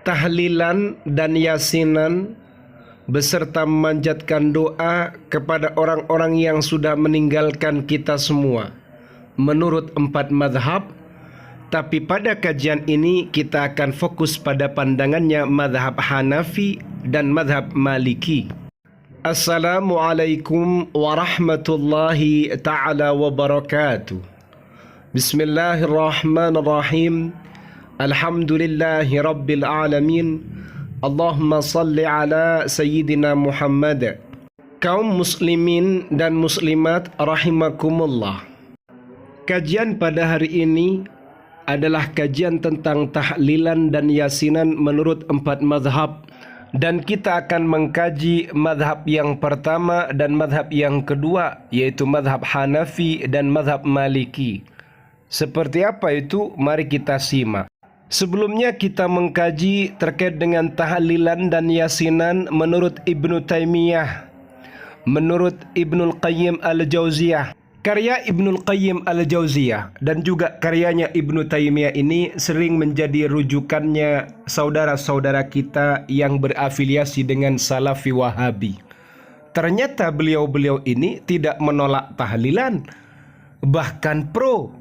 tahlilan dan yasinan beserta memanjatkan doa kepada orang-orang yang sudah meninggalkan kita semua menurut 4 madhab. Tapi pada kajian ini kita akan fokus pada pandangannya madhab Hanafi dan madhab Maliki. Assalamualaikum warahmatullahi ta'ala wabarakatuh. Bismillahirrahmanirrahim. Alhamdulillahi rabbil alamin. Allahumma salli ala Sayyidina Muhammad. Kaum muslimin dan muslimat rahimakumullah. Kajian pada hari ini adalah kajian tentang tahlilan dan yasinan menurut 4 madhab. Dan kita akan mengkaji madhab yang pertama dan madhab yang kedua, yaitu madhab Hanafi dan madhab Maliki. Seperti apa itu? Mari kita simak. Sebelumnya kita mengkaji terkait dengan tahlilan dan yasinan menurut Ibnu Taimiyah, menurut Ibnul Qayyim Al-Jauziyah. Karya Ibnul Qayyim Al-Jauziyah dan juga karyanya Ibnu Taimiyah ini sering menjadi rujukannya saudara-saudara kita yang berafiliasi dengan Salafi Wahabi. Ternyata beliau-beliau ini tidak menolak tahlilan, bahkan pro,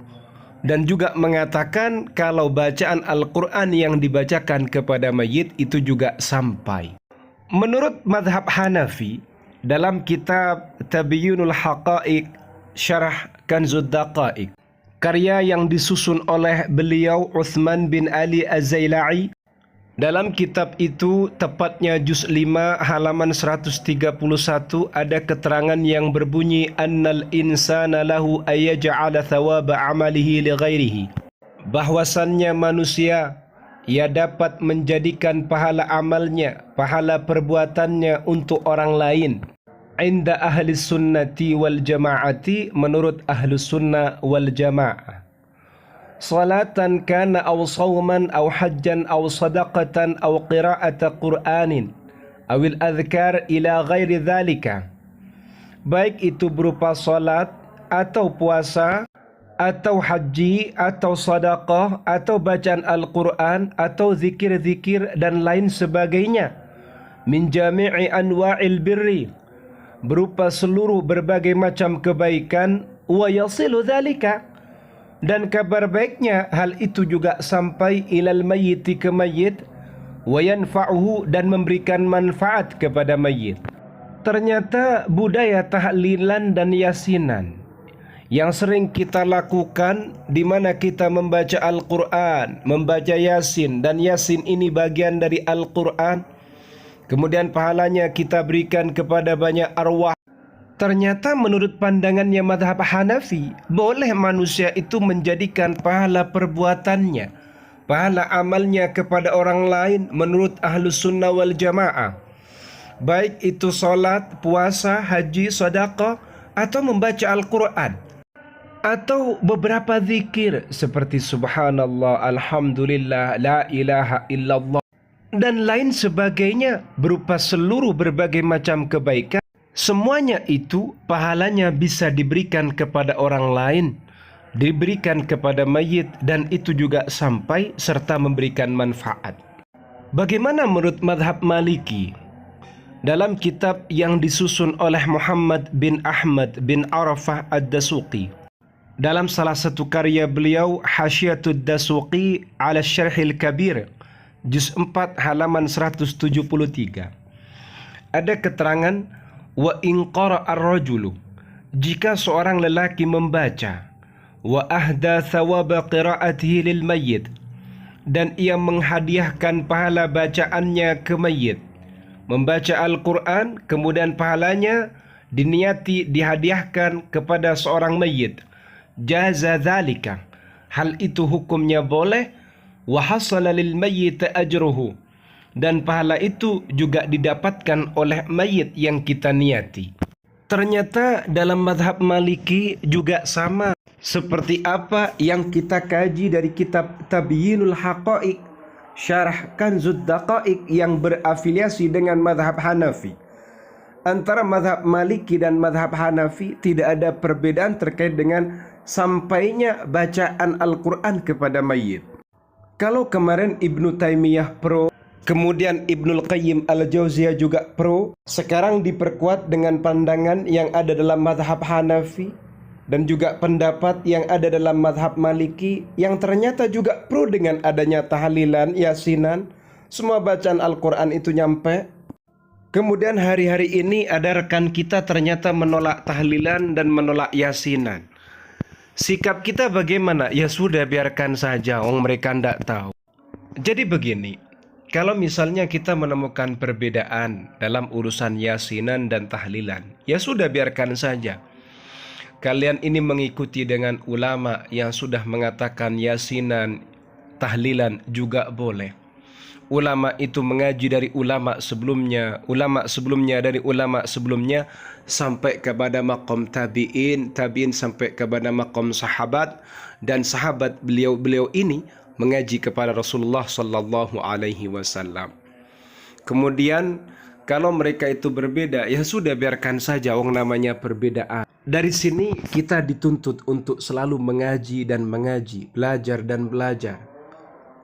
dan juga mengatakan kalau bacaan Al-Quran yang dibacakan kepada mayit itu juga sampai. Menurut madhab Hanafi, dalam kitab Tabyinul Haqa'iq Syarah Kanzud Daqa'iq, karya yang disusun oleh beliau Uthman bin Ali Az-Zaila'i, dalam kitab itu tepatnya juz 5 halaman 131 ada keterangan yang berbunyi annal insana lahu ayyaj'ala thawaba amalihi li ghairihi, bahwasannya manusia ia dapat menjadikan pahala amalnya, pahala perbuatannya untuk orang lain. Inda ahli sunnati wal jama'ati, menurut ahli sunnah wal jama'ah. Salatan kana aw sawman aw hajjan aw sadaqatan aw qira'ata Qur'anin awil adhkar ila ghairi dhalika. Baik itu berupa salat atau puasa atau haji atau sadaqah atau bacaan Al-Quran atau zikir-zikir dan lain sebagainya. Min jami'i anwa'il birri, berupa seluruh berbagai macam kebaikan. Wa yasilu dhalika, dan kabar baiknya hal itu juga sampai ilal mayyiti, ke mayit. Wa yanfa'uhu, dan memberikan manfaat kepada mayit. Ternyata budaya tahlilan dan yasinan yang sering kita lakukan, di mana kita membaca Al-Quran, membaca Yasin, dan Yasin ini bagian dari Al-Quran, kemudian pahalanya kita berikan kepada banyak arwah. Ternyata menurut pandangannya madhab Hanafi, boleh manusia itu menjadikan pahala perbuatannya, pahala amalnya kepada orang lain menurut Ahlus Sunnah wal Jamaah. Baik itu salat, puasa, haji, sedekah, atau membaca Al-Quran, atau beberapa zikir seperti subhanallah, alhamdulillah, la ilaha illallah, dan lain sebagainya, berupa seluruh berbagai macam kebaikan. Semuanya itu pahalanya bisa diberikan kepada orang lain, diberikan kepada mayit, dan itu juga sampai serta memberikan manfaat. Bagaimana menurut madhab Maliki? Dalam kitab yang disusun oleh Muhammad bin Ahmad bin Arafah Ad-Dasuqi, dalam salah satu karya beliau Hasyiatud Dasuqi ala Syarhil Kabir, juz 4 halaman 173, ada keterangan wa in qara'a ar-rajulu, jika seorang lelaki membaca, wa ahda thawaba qira'atihi lil mayyit, dan ia menghadiahkan pahala bacaannya ke mayit, membaca Al-Quran kemudian pahalanya diniati dihadiahkan kepada seorang mayit, jaza dzalika, hal itu hukumnya boleh. Wa hasala lil mayyit ajruhu, dan pahala itu juga didapatkan oleh mayit yang kita niati. Ternyata dalam madhab Maliki juga sama seperti apa yang kita kaji dari kitab Tabyinul Haqa'iq Syarah Kanzud Daqa'iq yang berafiliasi dengan madhab Hanafi. Antara madhab Maliki dan madhab Hanafi tidak ada perbedaan terkait dengan sampainya bacaan Al-Quran kepada mayit. Kalau kemarin Ibnu Taimiyah pro, Kemudian Ibnul Qayyim Al-Jauziyah juga pro. Sekarang diperkuat dengan pandangan yang ada dalam mazhab Hanafi dan juga pendapat yang ada dalam mazhab Maliki yang ternyata juga pro dengan adanya tahlilan, yasinan, semua bacaan Al-Quran itu nyampe. Kemudian hari-hari ini ada rekan kita ternyata menolak tahlilan dan menolak yasinan. Sikap kita bagaimana? Ya sudah, biarkan saja, mereka tidak tahu. Jadi begini, kalau misalnya kita menemukan perbedaan dalam urusan yasinan dan tahlilan, ya sudah, biarkan saja. Kalian ini mengikuti dengan ulama yang sudah mengatakan yasinan, tahlilan juga boleh. Ulama itu mengaji dari ulama sebelumnya dari ulama sebelumnya sampai kepada maqam tabi'in, tabi'in sampai kepada maqam sahabat, dan sahabat beliau ini mengaji kepada Rasulullah sallallahu alaihi wasallam. Kemudian kalau mereka itu berbeda, ya sudah, biarkan saja, namanya perbedaan. Dari sini kita dituntut untuk selalu mengaji dan mengaji, belajar dan belajar.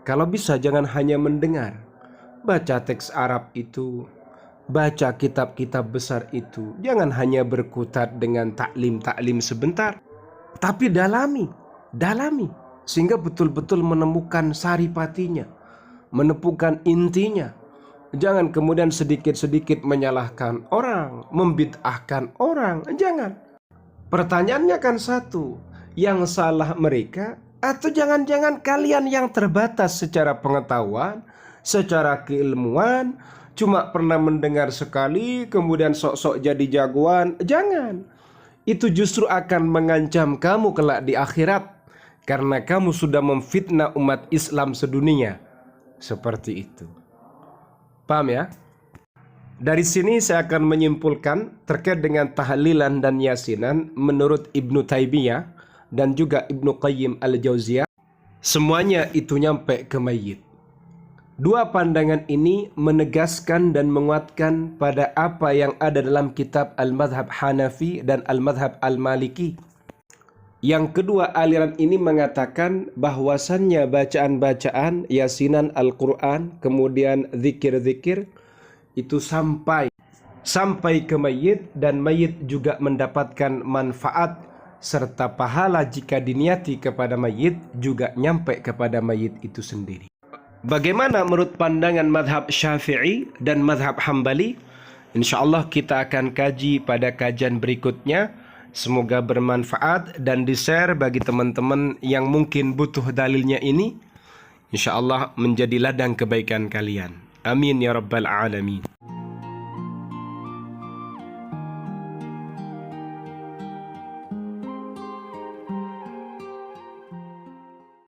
Kalau bisa jangan hanya mendengar. Baca teks Arab itu, baca kitab-kitab besar itu. Jangan hanya berkutat dengan taklim sebentar, tapi dalami. Sehingga betul-betul menemukan saripatinya, menemukan intinya. Jangan kemudian sedikit-sedikit menyalahkan orang, membid'ahkan orang. Jangan. Pertanyaannya kan satu, yang salah mereka atau jangan-jangan kalian yang terbatas secara pengetahuan, secara keilmuan, cuma pernah mendengar sekali kemudian sok-sok jadi jagoan. Jangan. Itu justru akan mengancam kamu kelak di akhirat, karena kamu sudah memfitnah umat Islam sedunia. Seperti itu. Paham ya? Dari sini saya akan menyimpulkan terkait dengan tahlilan dan yasinan menurut Ibnu Taimiyah dan juga Ibnu Qayyim Al-Jauziyah, semuanya itu nyampe ke mayit. Dua pandangan ini menegaskan dan menguatkan pada apa yang ada dalam kitab Al-Madhab Hanafi dan Al-Madhab Al-Maliki. Yang kedua, aliran ini mengatakan bahwasannya bacaan-bacaan, yasinan, Al-Quran, kemudian zikir-zikir itu sampai ke mayit, dan mayit juga mendapatkan manfaat serta pahala jika diniati kepada mayit juga nyampe kepada mayit itu sendiri. Bagaimana menurut pandangan madhab Syafi'i dan madhab Hambali? InsyaAllah kita akan kaji pada kajian berikutnya. Semoga bermanfaat dan di-share bagi teman-teman yang mungkin butuh dalilnya ini. InsyaAllah menjadi ladang kebaikan kalian. Amin ya rabbal alamin.